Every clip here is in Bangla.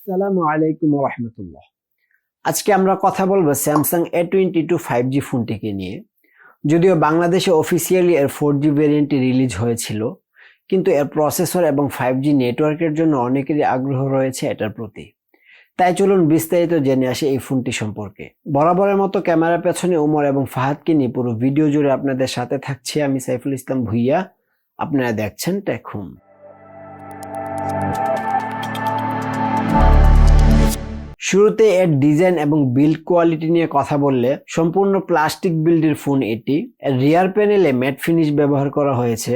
আসসালামু আলাইকুম ওয়া রাহমাতুল্লাহ। আজকে আমরা কথা বলবো স্যামসাং A22 5G ফোনটিকে নিয়ে। যদিও বাংলাদেশে অফিসিয়ালি এর 4G ভেরিয়েন্টটি রিলিজ হয়েছিল, কিন্তু এর প্রসেসর এবং 5G নেটওয়ার্কের জন্য অনেকেরই আগ্রহ রয়েছে এটার প্রতি। তাই চলুন বিস্তারিত জেনে আসি এই ফোনটি সম্পর্কে। বরাবরের মতো ক্যামেরার পেছনে ওমর এবং ফাহাদকে নিয়ে পুরো ভিডিও জুড়ে আপনাদের সাথে থাকছি আমি সাইফুল ইসলাম ভুইয়া। আপনারা দেখছেন টেকহুম। শুরুতে এর ডিজাইন এবং বিল্ড কোয়ালিটি নিয়ে কথা বললে সম্পূর্ণ প্লাস্টিক বিল্ডের ফোন এটি। এর রিয়ার প্যানেলে ম্যাট ফিনিশ ব্যবহার করা হয়েছে,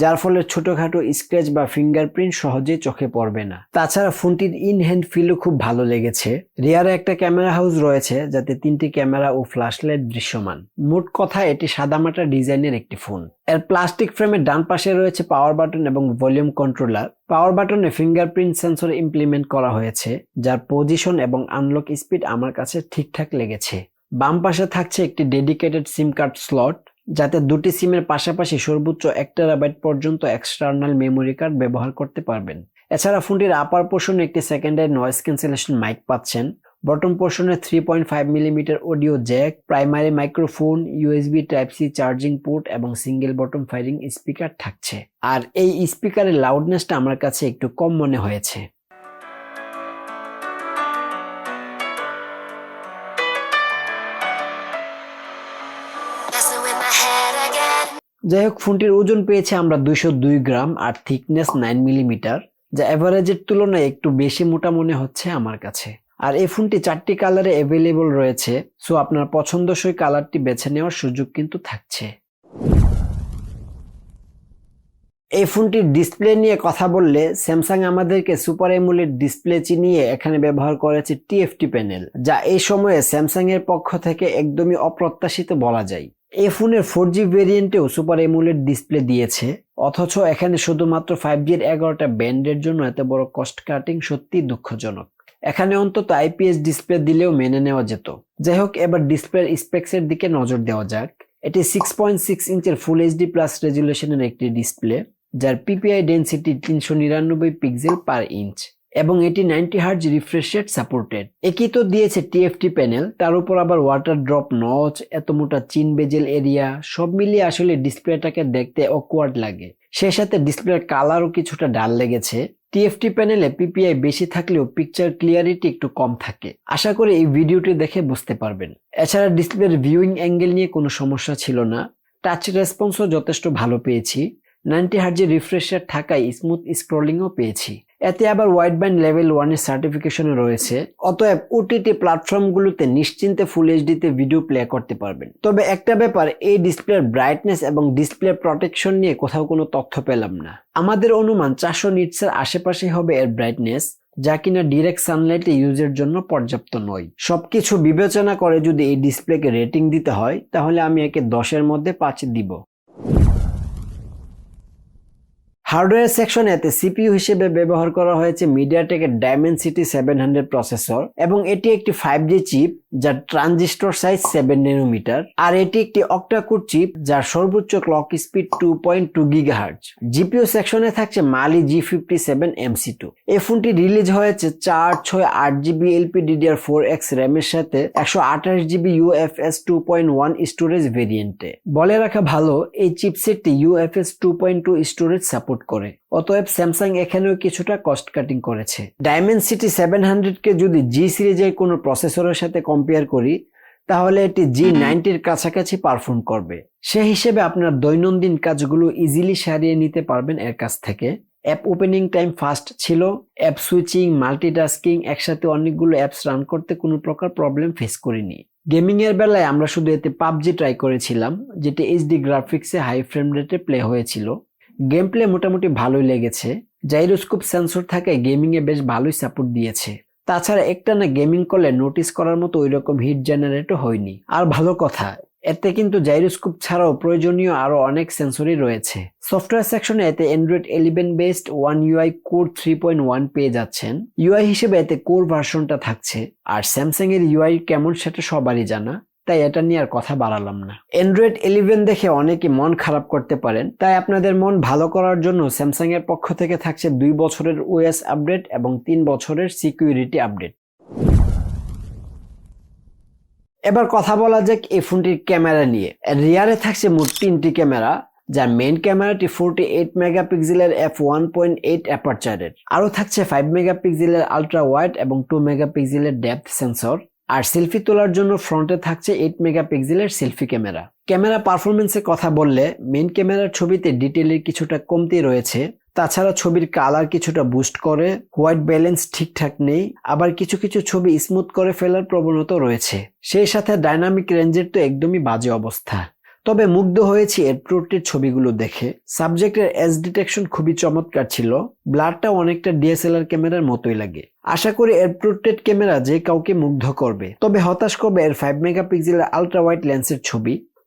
যার ফলে ছোটখাটো স্ক্র্যাচ বা ফিঙ্গারপ্রিন্ট সহজেই চোখে পড়বে না। তাছাড়া ফোনটির ইন হ্যান্ড ফিলও খুব ভালো লেগেছে। রিয়ারে একটা ক্যামেরা হাউস রয়েছে, যাতে 3টি ক্যামেরা ও ফ্ল্যাশলাইট দৃশ্যমান। মোট কথা এটি সাদামাটা ডিজাইনের একটি ফোন। এর প্লাস্টিক ফ্রেমের ডান পাশে রয়েছে পাওয়ার বাটন এবং ভলিউম কন্ট্রোলার। পাওয়ার বাটনে ফিঙ্গারপ্রিন্ট সেন্সর ইমপ্লিমেন্ট করা হয়েছে, যার পজিশন এবং আনলক স্পিড আমার কাছে ঠিকঠাক লেগেছে। বাম পাশে থাকছে একটি ডেডিকেটেড সিম কার্ড স্লট, যাতে দুটি সিমের পাশাপাশি সর্বোচ্চ 1 টেরাবাইট পর্যন্ত এক্সটার্নাল মেমোরি কার্ড ব্যবহার করতে পারবেন। এছাড়া ফোনটির আপার পোর্শনে একটি সেকেন্ডারি নয়েজ ক্যান্সেলেশন মাইক পাচ্ছেন। বটম পোর্শনে 3.5 millimetre audio jack, primary microphone, USB type C charging port এবং সিঙ্গেল বটম ফায়ারিং স্পিকার থাকছে। আর এই স্পিকারের লাউডনেসটা আমার কাছে একটু কম মনে হয়েছে। যাই হোক, ফোনটির ওজন পেয়েছে আমরা 202 গ্রাম আর থিকনেস 9 মিলিমিটার, যা এভারেজের তুলনায় একটু বেশি মোটা মনে হচ্ছে আমার কাছে। আর এই ফোনটি 4টি কালারে অ্যাভেলেবল রয়েছে, সো আপনার পছন্দসই কালারটি বেছে নেওয়ার সুযোগ কিন্তু থাকছে। এই ফোনটির ডিসপ্লে নিয়ে কথা বললে স্যামসাং আমাদেরকে সুপার অ্যামোলেড ডিসপ্লে চিনিয়ে এখানে ব্যবহার করেছে টিএফটি প্যানেল, যা এই সময়ে স্যামসাং এর পক্ষ থেকে একদমই অপ্রত্যাশিত বলা যায়। এই ফোনের 4G ভেরিয়েন্টেও সুপার অ্যামোলেড ডিসপ্লে দিয়েছে, অথচ এখানে শুধুমাত্র 5G এর 11টা ব্যান্ডের জন্য এত বড় কস্ট কাটিং সত্যি দুঃখজনক। এখানে অন্তত আইপিএস ডিসপ্লে দিলেও মেনে নেওয়া যেত। যাই হোক, এবার ডিসপ্লের স্পেক্সের দিকে নজর দেওয়া যাক। এটি 6.6 ইঞ্চের ফুল এইচডি প্লাস রেজুলেশনের একটি ডিসপ্লে, যার পিপিআই ডেনসিটি 399 পিক্সেল পার ইঞ্চ, এবং এটি 90 হার্জ রিফ্রেশ রেট সাপোর্টেড। একই তো দিয়েছে টিএফটি প্যানেল, তার উপর আবার ওয়াটার ড্রপ নচ, এত মোটা চিন বেজেল এরিয়া, সব মিলিয়ে আসলে ডিসপ্লেটাকে দেখতে অকওয়ার্ড লাগে। সেই সাথে ডিসপ্লের কালারও কিছুটা ডাল লেগেছে। টিএফটি প্যানেলে পিপিআই বেশি থাকলেও পিকচার ক্লিয়ারিটি একটু কম থাকে। আশা করি এই ভিডিওটি দেখে বুঝতে পারবেন। এছাড়া ডিসপ্লের ভিউইং অ্যাঙ্গেল নিয়ে কোনো সমস্যা ছিল না। টাচ রেসপন্সও যথেষ্ট ভালো পেয়েছি। 90 হার্জের রিফ্রেশ রেট থাকায় স্মুথ স্ক্রলিংও পেয়েছি। এতে আবার ওয়াইড ব্যান্ড লেভেল 1 এর সার্টিফিকেশনও রয়েছে, অতএব ওটিটি প্ল্যাটফর্মগুলোতে নিশ্চিন্তে ফুল এইচডিতে ভিডিও প্লে করতে পারবেন। তবে একটা ব্যাপার, এই ডিসপ্লের ব্রাইটনেস এবং ডিসপ্লে প্রোটেকশন নিয়ে কোথাও কোনো তথ্য পেলাম না। আমাদের অনুমান 400 নিটসের আশেপাশে হবে এর ব্রাইটনেস, যা কিনা ডিরেক্ট সানলাইটে ইউজের জন্য পর্যাপ্ত নয়। সবকিছু বিবেচনা করে যদি এই ডিসপ্লেকে রেটিং দিতে হয়, তাহলে আমি একে 10-এর মধ্যে 5 দিব। হার্ডওয়্যার সেকশনে এতে সিপিইউ হিসেবে ব্যবহার করা হয়েছে মিডিয়াটেকের ডাইমেনসিটি 700 প্রসেসর, এবং এটি একটি 5G চিপ যার ট্রানজিস্টর সাইজ 7 ন্যানোমিটার, আর এটি একটি অক্টা-কোর চিপ যার সর্বোচ্চ ক্লক স্পিড 2.2 গিগাহার্টজ। জিপিইউ সেকশনে থাকছে মালি G57 MC2। এই ফোনটি রিলিজ হয়েছে 4/6/8GB LPDDR4X র্যামের সাথে 128GB UFS 2.1 স্টোরেজ ভেরিয়েন্টে। বলে রাখা ভালো, এই চিপসেটটি UFS 2.2 স্টোরেজ সাপোর্ট করে, অতএব স্যামসাং এখানেও কিছুটা কস্ট কাটিং করেছে। ডাইমেনসিটি 700 কে যদি জি সিরিজের কোনো প্রসেসরের সাথে কম্পেয়ার করি, তাহলে এটি G90 কাছাকাছি পারফর্ম করবে। সে হিসেবে আপনার দৈনন্দিন কাজগুলো ইজিলি সারিয়ে নিতে পারবেন এর কাছ থেকে। অ্যাপ ওপেনিং টাইম ফাস্ট ছিল। অ্যাপ সুইচিং, মাল্টিটাস্কিং, একসাথে অনেকগুলো অ্যাপস রান করতে কোনো প্রকার প্রবলেম ফেস করিনি। গেমিং এর বেলায় আমরা শুধু এতে পাবজি ট্রাই করেছিলাম, যেটি এইচডি গ্রাফিক্সে হাই ফ্রেম রেটে প্লে হয়েছিল। গেম প্লে মোটামুটি ভালোই লেগেছে। জাইরোস্কোপ সেন্সর থাকায় গেমিং এ বেশ ভালোই সাপোর্ট দিয়েছে। তাছাড়া একটানা গেমিং করলে নোটিস করার মতো ওইরকম হিট জেনারেটও হয়নি। আর ভালো কথা, এতে কিন্তু জাইরোস্কোপ ছাড়াও প্রয়োজনীয় আরো অনেক সেন্সরই রয়েছে। সফটওয়্যার সেকশনে এতে Android 11 based One UI core 3.1 পেয়ে যাচ্ছেন। ইউআই হিসেবে এতে কোর ভার্সনটা থাকছে। আর স্যামসাং এর ইউআই কেমন সেটা সবারই জানা। তাই এটা নিয়ে আর কথা বাড়ালাম না। অ্যান্ড্রয়েড 11 দেখে অনেকে মন খারাপ করতে পারেন, তাই আপনাদের মন ভালো করার জন্য স্যামসাং এর পক্ষ থেকে থাকছে 2 বছরের ওএস আপডেট এবং 3 বছরের সিকিউরিটি আপডেট। এবার কথা বলা যাক এই ফোনটির ক্যামেরা নিয়ে। রিয়ারে থাকছে মোট 3টি ক্যামেরা, যার মেইন ক্যামেরাটি 48 মেগাপিক্সেলের f1.8 অ্যাপারচারের, আরও থাকছে 5 মেগাপিক্সেলের আলট্রা ওয়াইড এবং 2 মেগাপিক্সেলের ডেপথ সেন্সর, আর সেলফি তোলার জন্য ফ্রন্টে থাকছে 8 মেগাপিক্সেলের সেলফি ক্যামেরা। ক্যামেরা পারফরমেন্সের কথা বললে মেইন ক্যামেরার ছবিতে ডিটেইলের কিছুটা কমতি রয়েছে, তাছাড়া ছবির কালার কিছুটা বুস্ট করে, হোয়াইট ব্যালেন্স ঠিকঠাক নেই, আবার কিছু কিছু ছবি স্মুথ করে ফেলার প্রবণতা রয়েছে। সেই সাথে ডাইনামিক রেঞ্জের তো একদমই বাজে অবস্থা। তবে মুগ্ধ হয়েছি এর প্রোটির ছবিগুলো দেখে। সাবজেক্টের এজ ডিটেকশন খুবই চমৎকার ছিল, ব্লারটা অনেকটা ডিএসএলআর ক্যামেরার মতোই লাগে। আশা করি এর প্রোটেড ক্যামেরা যে কাউকে মুগ্ধ করবে। তবে হতাশ করবে এর 5 মেগাপিক্সেলের আলট্রা ওয়াইড লেন্সের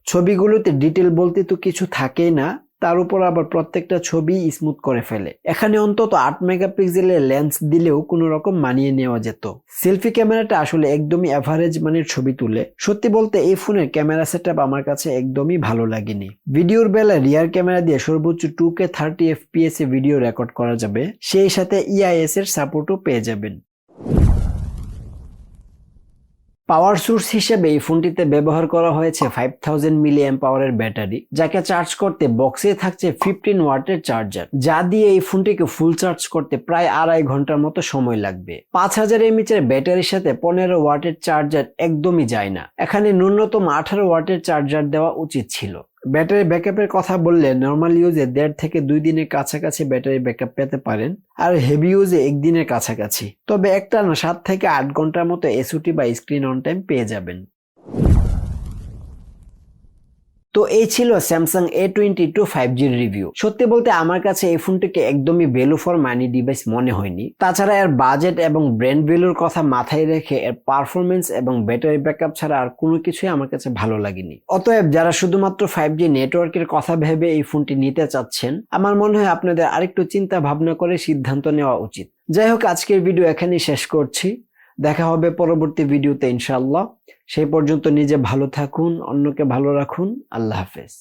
ছবিগুলোতে ডিটেল বলতে তো কিছু থাকেই না, তার উপর আবার প্রত্যেকটা ছবি স্মুথ করে ফেলে। এখানে অন্তত 8 মেগাপিক্সেলের লেন্স দিলেও কোনো রকম মানিয়ে নেওয়া যেত। সেলফি ক্যামেরাটা আসলে একদমই এভারেজ মানের ছবি তুলে। সত্যি বলতে এই ফোনের ক্যামেরা সেটআপ আমার কাছে একদমই ভালো লাগেনি। ভিডিওর বেলায় রিয়ার ক্যামেরা দিয়ে সর্বোচ্চ 2K 30 FPS এ ভিডিও রেকর্ড করা যাবে, সেই সাথে EIS এর সাপোর্টও পেয়ে যাবেন। পাওয়ার সোর্স হিসেবে এই ফোনটিতে ব্যবহার করা হয়েছে 5000 mAh ব্যাটারি, যাকে চার্জ করতে বক্সে থাকছে 15 ওয়াটের চার্জার, যা দিয়ে এই ফোনটিকে ফুল চার্জ করতে প্রায় 2.5 ঘন্টার মতো সময় লাগবে। 5000 mAh এর ব্যাটারির সাথে 15 ওয়াটের চার্জার একদমই যায় না, এখানে ন্যূনতম 18 ওয়াটের চার্জার দেওয়া উচিত ছিল। ব্যাটারি ব্যাকআপের কথা বললে নর্মাল ইউজে 1.5 থেকে 2 দিনের কাছাকাছি ব্যাটারি ব্যাকআপ পেতে পারেন, আর হেভি ইউজে 1 দিনের কাছাকাছি। তবে একটানা 7 থেকে 8 ঘন্টার মতো এসওটি বা স্ক্রিন অন টাইম পেয়ে যাবেন। তো এই ছিল স্যামসাং A22 5G রিভিউ। সত্যি বলতে আমার কাছে এই ফোনটিকে একদমই ভ্যালু ফর মানি ডিভাইস মনে হয়নি। তাছাড়া এর বাজেট এবং ব্র্যান্ড ভ্যালুর কথা মাথায় রেখে এর পারফরমেন্স এবং ব্যাটারি ব্যাকআপ ছাড়া আর কোনো কিছুই আমার কাছে ভালো লাগেনি। অতএব যারা শুধুমাত্র 5G নেটওয়ার্কের কথা ভেবে এই ফোনটি নিতে চাচ্ছেন, আমার মনে হয় আপনাদের আরেকটু চিন্তা ভাবনা করে সিদ্ধান্ত নেওয়া উচিত। যাই হোক, আজকের ভিডিও এখানেই শেষ করছি। দেখা হবে পরবর্তী ভিডিওতে ইনশাআল্লাহ। সেই পর্যন্ত নিজে ভালো থাকুন, অন্যকে ভালো রাখুন। আল্লাহ হাফেজ।